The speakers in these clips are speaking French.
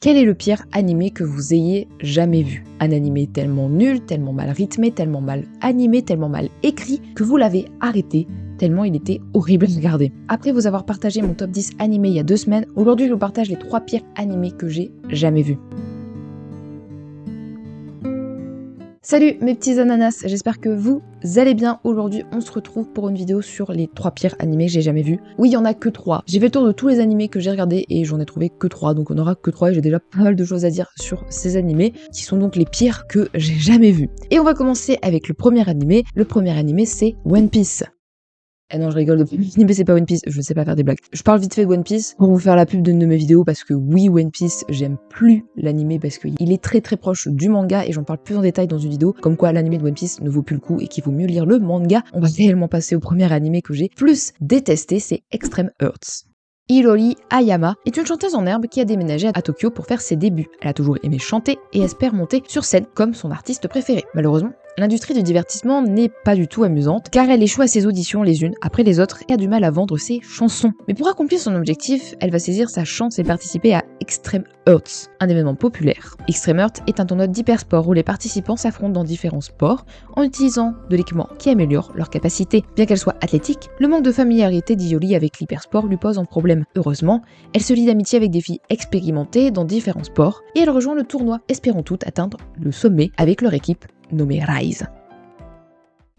Quel est le pire animé que vous ayez jamais vu? Un animé tellement nul, tellement mal rythmé, tellement mal animé, tellement mal écrit que vous l'avez arrêté tellement il était horrible à regarder. Après vous avoir partagé mon top 10 animé il y a 2 semaines, aujourd'hui je vous partage les 3 pires animés que j'ai jamais vus. Salut mes petits ananas, j'espère que vous allez bien. Aujourd'hui on se retrouve pour une vidéo sur les 3 pires animés que j'ai jamais vus. Oui, il y en a que 3. J'ai fait le tour de tous les animés que j'ai regardés et j'en ai trouvé que 3, donc on aura que 3 et j'ai déjà pas mal de choses à dire sur ces animés qui sont donc les pires que j'ai jamais vus. Et on va commencer avec le premier animé. Le premier animé c'est One Piece. Eh non, je rigole, le premier animé c'est pas One Piece, je sais pas faire des blagues. Je parle vite fait de One Piece pour vous faire la pub d'une de mes vidéos parce que oui, One Piece, j'aime plus l'animé parce qu'il est très proche du manga et j'en parle plus en détail dans une vidéo, comme quoi l'animé de One Piece ne vaut plus le coup et qu'il vaut mieux lire le manga. On va réellement passer au premier animé que j'ai plus détesté, c'est Extreme Earths. Hirori Ayama est une chanteuse en herbe qui a déménagé à Tokyo pour faire ses débuts. Elle a toujours aimé chanter et espère monter sur scène comme son artiste préféré. Malheureusement, l'industrie du divertissement n'est pas du tout amusante car elle échoue à ses auditions les unes après les autres et a du mal à vendre ses chansons. Mais pour accomplir son objectif, elle va saisir sa chance et participer à Extreme Earths, un événement populaire. Extreme Earths est un tournoi d'hypersport où les participants s'affrontent dans différents sports en utilisant de l'équipement qui améliore leurs capacités. Bien qu'elle soit athlétique, le manque de familiarité d'Hiyori avec l'hypersport lui pose un problème. Heureusement, elle se lie d'amitié avec des filles expérimentées dans différents sports et elle rejoint le tournoi, espérant toutes atteindre le sommet avec leur équipe nommée Rise.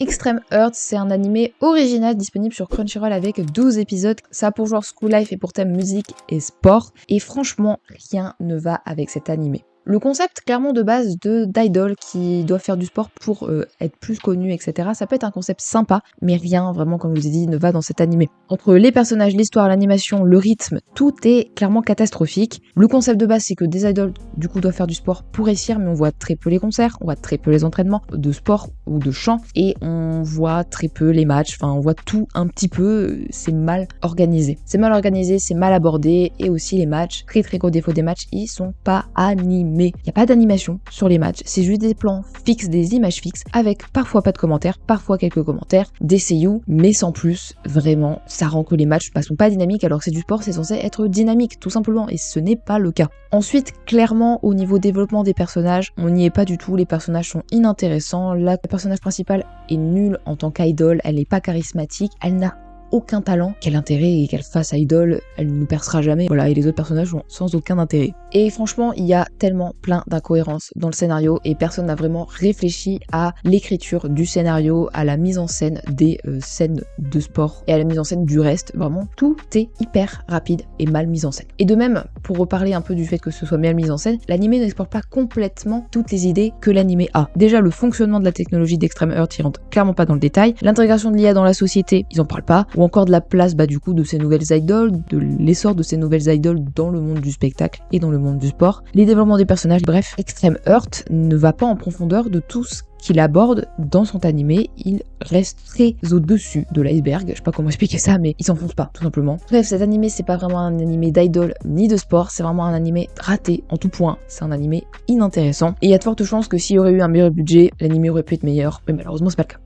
Extreme Earths, c'est un animé original disponible sur Crunchyroll avec 12 épisodes. Ça a pour genre School Life et pour thème musique et sport. Et franchement, rien ne va avec cet animé. Le concept clairement de base d'idol qui doit faire du sport pour être plus connu, etc. Ça peut être un concept sympa, mais rien vraiment, comme je vous ai dit, ne va dans cet animé. Entre les personnages, l'histoire, l'animation, le rythme, tout est clairement catastrophique. Le concept de base, c'est que des idoles, du coup, doivent faire du sport pour réussir, mais on voit très peu les concerts, on voit très peu les entraînements de sport ou de chant, et on voit très peu les matchs, enfin on voit tout un petit peu, c'est mal organisé. C'est mal organisé, c'est mal abordé, et aussi les matchs, très gros défaut des matchs, ils sont pas animés. Mais il n'y a pas d'animation sur les matchs, c'est juste des plans fixes, des images fixes, avec parfois pas de commentaires, parfois quelques commentaires, des seiyuu, mais sans plus. Vraiment, ça rend que les matchs ne sont pas dynamiques, alors que c'est du sport, c'est censé être dynamique, tout simplement, et ce n'est pas le cas. Ensuite, clairement, au niveau développement des personnages, on n'y est pas du tout, les personnages sont inintéressants, la personnage principale est nulle en tant qu'idole, elle n'est pas charismatique, elle n'a aucun talent, quel intérêt et qu'elle fasse idol, elle ne percera jamais, voilà, et les autres personnages sont sans aucun intérêt. Et franchement, il y a tellement plein d'incohérences dans le scénario et personne n'a vraiment réfléchi à l'écriture du scénario, à la mise en scène des scènes de sport et à la mise en scène du reste. Vraiment, tout est hyper rapide et mal mis en scène. Et de même, pour reparler un peu du fait que ce soit mal mis en scène, l'animé n'explore pas complètement toutes les idées que l'animé a. Déjà, le fonctionnement de la technologie d'Extreme Earth, il rentre clairement pas dans le détail. L'intégration de l'IA dans la société, ils en parlent pas. Ou encore de la place du coup de ces nouvelles idoles, de l'essor de ces nouvelles idoles dans le monde du spectacle et dans le monde du sport, les développements des personnages, bref, Extreme Earth ne va pas en profondeur de tout ce qu'il aborde dans son animé, il reste très au-dessus de l'iceberg, je sais pas comment expliquer ça, mais il s'enfonce pas, tout simplement. Bref, cet animé, c'est pas vraiment un animé d'idol ni de sport, c'est vraiment un animé raté en tout point, c'est un animé inintéressant, et il y a de fortes chances que s'il y aurait eu un meilleur budget, l'animé aurait pu être meilleur, mais malheureusement c'est pas le cas.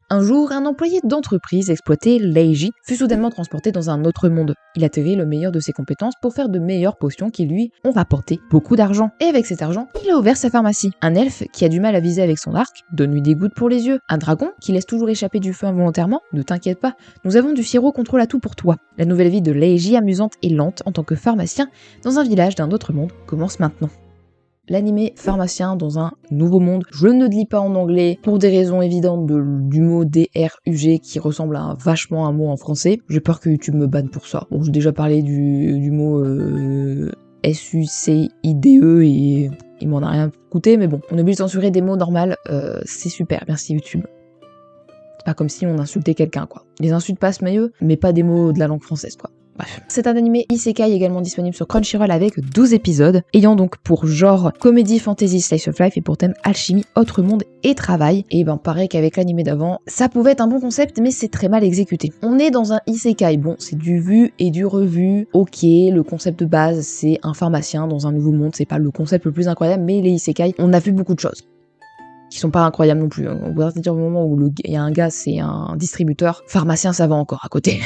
Un jour, un employé d'entreprise exploité Leiji fut soudainement transporté dans un autre monde. Il atterrit le meilleur de ses compétences pour faire de meilleures potions qui lui ont rapporté beaucoup d'argent. Et avec cet argent, il a ouvert sa pharmacie. Un elfe qui a du mal à viser avec son arc donne-lui des gouttes pour les yeux. Un dragon qui laisse toujours échapper du feu involontairement, ne t'inquiète pas, nous avons du sirop contrôle à tout pour toi. La nouvelle vie de Leiji, amusante et lente en tant que pharmacien dans un village d'un autre monde, commence maintenant. L'animé pharmacien dans un nouveau monde. Je ne lis pas en anglais pour des raisons évidentes du mot DRUG qui ressemble à vachement un mot en français. J'ai peur que YouTube me banne pour ça. Bon, j'ai déjà parlé du mot SUCIDE et il m'en a rien coûté, mais bon, on est obligé de censurer des mots normaux, c'est super, merci YouTube. C'est pas comme si on insultait quelqu'un, quoi. Les insultes passent mieux, mais pas des mots de la langue française, quoi. Bref. C'est un animé isekai également disponible sur Crunchyroll avec 12 épisodes, ayant donc pour genre comédie, fantasy, slice of life et pour thème alchimie, autre monde et travail. Et ben pareil qu'avec l'animé d'avant, ça pouvait être un bon concept mais c'est très mal exécuté. On est dans un isekai, bon c'est du vu et du revu, ok, le concept de base c'est un pharmacien dans un nouveau monde, c'est pas le concept le plus incroyable, mais les isekai, on a vu beaucoup de choses qui sont pas incroyables non plus. On va dire au moment où il y a un gars, c'est un distributeur, pharmacien ça va encore à côté.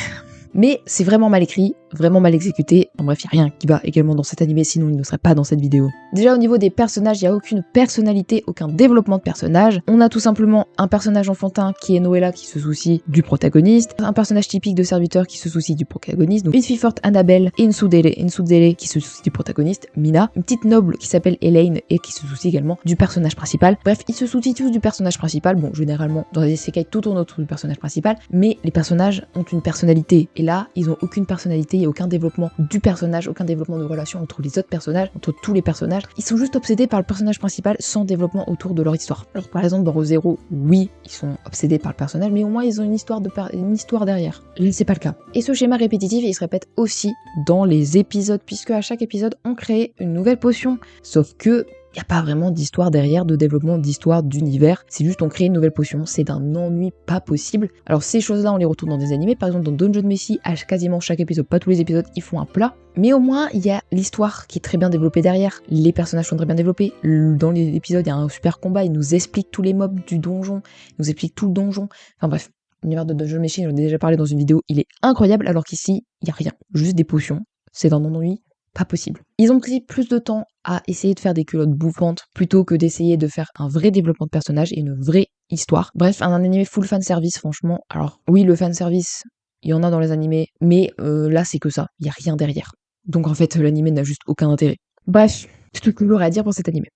Mais c'est vraiment mal écrit, vraiment mal exécuté. En bref, il n'y a rien qui va également dans cet animé, sinon il ne serait pas dans cette vidéo. Déjà au niveau des personnages, il n'y a aucune personnalité, aucun développement de personnage. On a tout simplement un personnage enfantin qui est Noella qui se soucie du protagoniste, un personnage typique de serviteur qui se soucie du protagoniste, donc une fille forte Annabelle et une Tsundere qui se soucie du protagoniste, Mina, une petite noble qui s'appelle Elaine et qui se soucie également du personnage principal. Bref, ils se soucient tous du personnage principal. Bon, généralement dans les isekai tout tourne autour du personnage principal, mais les personnages ont une personnalité et là, ils ont aucune personnalité, il n'y a aucun développement du personnage, aucun développement de relation entre les autres personnages, entre tous les personnages. Ils sont juste obsédés par le personnage principal sans développement autour de leur histoire. Alors par exemple dans Re:Zero, oui, ils sont obsédés par le personnage, mais au moins ils ont une histoire derrière. Là, c'est pas le cas. Et ce schéma répétitif, il se répète aussi dans les épisodes, puisque à chaque épisode, on crée une nouvelle potion, sauf que il n'y a pas vraiment d'histoire derrière, de développement d'histoire, d'univers. C'est juste on crée une nouvelle potion, c'est d'un ennui pas possible. Alors ces choses-là, on les retrouve dans des animés. Par exemple, dans Dungeon Meshi, à quasiment chaque épisode, pas tous les épisodes, ils font un plat. Mais au moins, il y a l'histoire qui est très bien développée derrière. Les personnages sont très bien développés. Dans les épisodes, il y a un super combat. Il nous explique tous les mobs du donjon. Il nous explique tout le donjon. Enfin bref, l'univers de Dungeon Meshi, j'en ai déjà parlé dans une vidéo, il est incroyable. Alors qu'ici, il n'y a rien. Juste des potions. C'est d'un ennui pas possible. Ils ont pris plus de temps à essayer de faire des culottes bouffantes plutôt que d'essayer de faire un vrai développement de personnage et une vraie histoire. Bref, un animé full fanservice, franchement. Alors, oui, le fanservice, il y en a dans les animés, mais là, c'est que ça. Il n'y a rien derrière. Donc, en fait, l'animé n'a juste aucun intérêt. Bref, c'est tout ce que j'aurais à dire pour cet animé.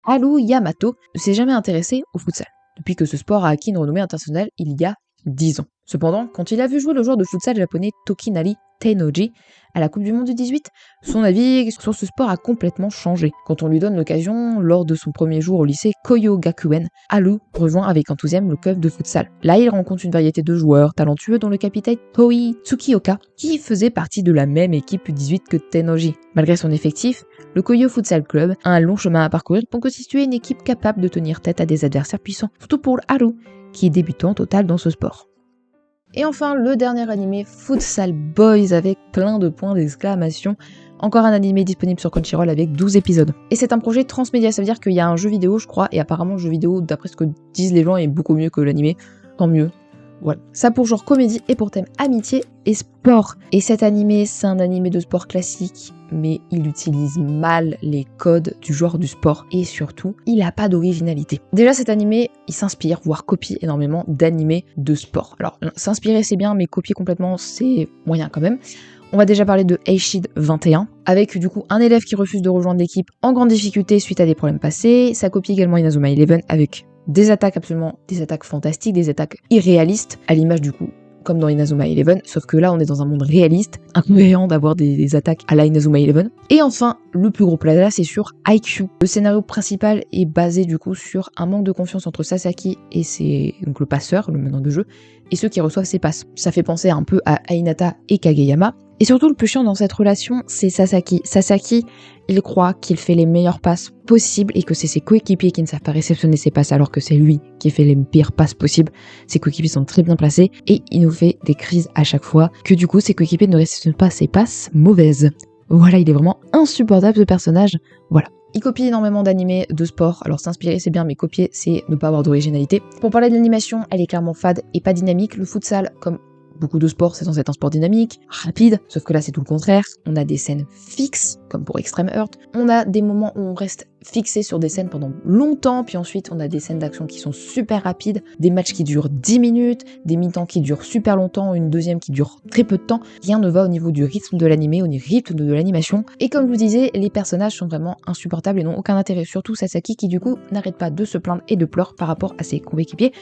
Haru Yamato ne s'est jamais intéressé au futsal, depuis que ce sport a acquis une renommée internationale il y a 10 ans. Cependant, quand il a vu jouer le joueur de futsal japonais Tokinari Tennoji à la Coupe du Monde du 18, son avis sur ce sport a complètement changé. Quand on lui donne l'occasion, lors de son premier jour au lycée Koyo Gakuen, Haru rejoint avec enthousiasme le club de futsal. Là, il rencontre une variété de joueurs talentueux dont le capitaine Toi Tsukioka, qui faisait partie de la même équipe U18 que Tennoji. Malgré son effectif, le Koyo Futsal Club a un long chemin à parcourir pour constituer une équipe capable de tenir tête à des adversaires puissants, surtout pour Haru, qui est débutant total dans ce sport. Et enfin, le dernier animé, Futsal Boys, avec plein de points d'exclamation. Encore un animé disponible sur Crunchyroll avec 12 épisodes. Et c'est un projet transmédia, ça veut dire qu'il y a un jeu vidéo, je crois, et apparemment le jeu vidéo, d'après ce que disent les gens, est beaucoup mieux que l'animé. Tant mieux. Voilà. Ça pour genre comédie et pour thème amitié et sport. Et cet animé, c'est un animé de sport classique, mais il utilise mal les codes du genre du sport. Et surtout, il n'a pas d'originalité. Déjà, cet animé, il s'inspire, voire copie énormément d'animés de sport. Alors, s'inspirer c'est bien, mais copier complètement, c'est moyen quand même. On va déjà parler de Eishid 21, avec du coup un élève qui refuse de rejoindre l'équipe en grande difficulté suite à des problèmes passés. Ça copie également Inazuma Eleven avec des attaques fantastiques, des attaques irréalistes, à l'image du coup, comme dans Inazuma Eleven, sauf que là on est dans un monde réaliste, incohérent d'avoir des attaques à la Inazuma Eleven. Et enfin, le plus gros plat c'est sur IQ. Le scénario principal est basé du coup sur un manque de confiance entre Sasaki et donc le passeur, le meneur de jeu, et ceux qui reçoivent ses passes. Ça fait penser un peu à Hinata et Kageyama. Et surtout, le plus chiant dans cette relation, c'est Sasaki. Sasaki, il croit qu'il fait les meilleures passes possibles et que c'est ses coéquipiers qui ne savent pas réceptionner ses passes alors que c'est lui qui fait les pires passes possibles. Ses coéquipiers sont très bien placés et il nous fait des crises à chaque fois que du coup, ses coéquipiers ne réceptionnent pas ses passes mauvaises. Voilà, il est vraiment insupportable ce personnage. Voilà. Il copie énormément d'animés de sport, alors s'inspirer c'est bien, mais copier c'est ne pas avoir d'originalité. Pour parler de l'animation, elle est clairement fade et pas dynamique. Le futsal, comme beaucoup de sports, c'est censé être un sport dynamique, rapide, sauf que là c'est tout le contraire. On a des scènes fixes, comme pour Extreme Earth. On a des moments où on reste fixé sur des scènes pendant longtemps, puis ensuite on a des scènes d'action qui sont super rapides, des matchs qui durent 10 minutes, des mi-temps qui durent super longtemps, une deuxième qui dure très peu de temps. Rien ne va au niveau du rythme de l'animé, au rythme de l'animation. Et comme je vous disais, les personnages sont vraiment insupportables et n'ont aucun intérêt, surtout Sasaki qui du coup n'arrête pas de se plaindre et de pleurer par rapport à ses coéquipiers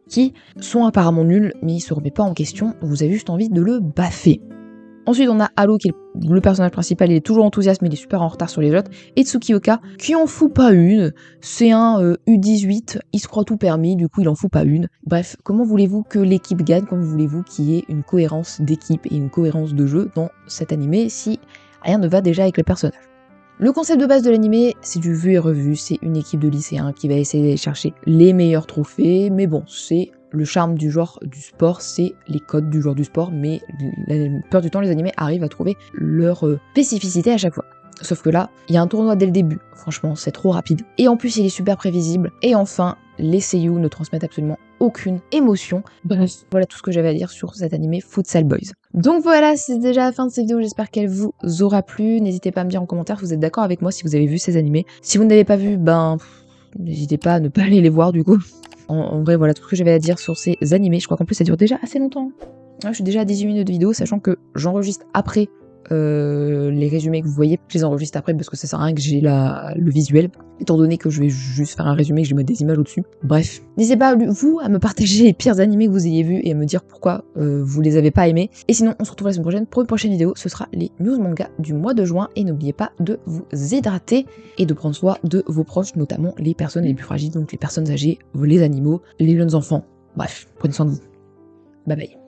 qui sont apparemment nuls, mais il se remet pas en question, vous avez juste envie de le baffer. Ensuite, on a Haru, qui est le personnage principal, il est toujours enthousiaste, mais il est super en retard sur les autres. Et Tsukioka, qui en fout pas une. C'est un U18, il se croit tout permis, du coup il en fout pas une. Bref, comment voulez-vous que l'équipe gagne? Comment voulez-vous qu'il y ait une cohérence d'équipe et une cohérence de jeu dans cet animé si rien ne va déjà avec les personnages? Le concept de base de l'animé, c'est du vu et revu, c'est une équipe de lycéens qui va essayer d'aller chercher les meilleurs trophées, mais bon, c'est le charme du genre du sport, c'est les codes du genre du sport, mais la plupart du temps, les animés arrivent à trouver leur spécificité à chaque fois. Sauf que là, il y a un tournoi dès le début. Franchement, c'est trop rapide. Et en plus, il est super prévisible. Et enfin, les seiyuu ne transmettent absolument aucune émotion. Bref, voilà tout ce que j'avais à dire sur cet animé Futsal Boys. Donc voilà, c'est déjà la fin de cette vidéo, j'espère qu'elle vous aura plu. N'hésitez pas à me dire en commentaire si vous êtes d'accord avec moi, si vous avez vu ces animés. Si vous ne l'avez pas vu, ben, n'hésitez pas à ne pas aller les voir du coup. En vrai, voilà tout ce que j'avais à dire sur ces animés. Je crois qu'en plus, ça dure déjà assez longtemps. Ouais, je suis déjà à 18 minutes de vidéo, sachant que j'enregistre après les résumés que vous voyez, je les enregistre après parce que ça sert à rien que j'ai le visuel, étant donné que je vais juste faire un résumé, que je vais mettre des images au-dessus. Bref, n'hésitez pas, vous, à me partager les pires animés que vous ayez vus et à me dire pourquoi vous les avez pas aimés. Et sinon, on se retrouve la semaine prochaine pour une prochaine vidéo, ce sera les news manga du mois de juin, et n'oubliez pas de vous hydrater et de prendre soin de vos proches, notamment les personnes les plus fragiles, donc les personnes âgées, les animaux, les jeunes enfants. Bref, prenez soin de vous. Bye bye.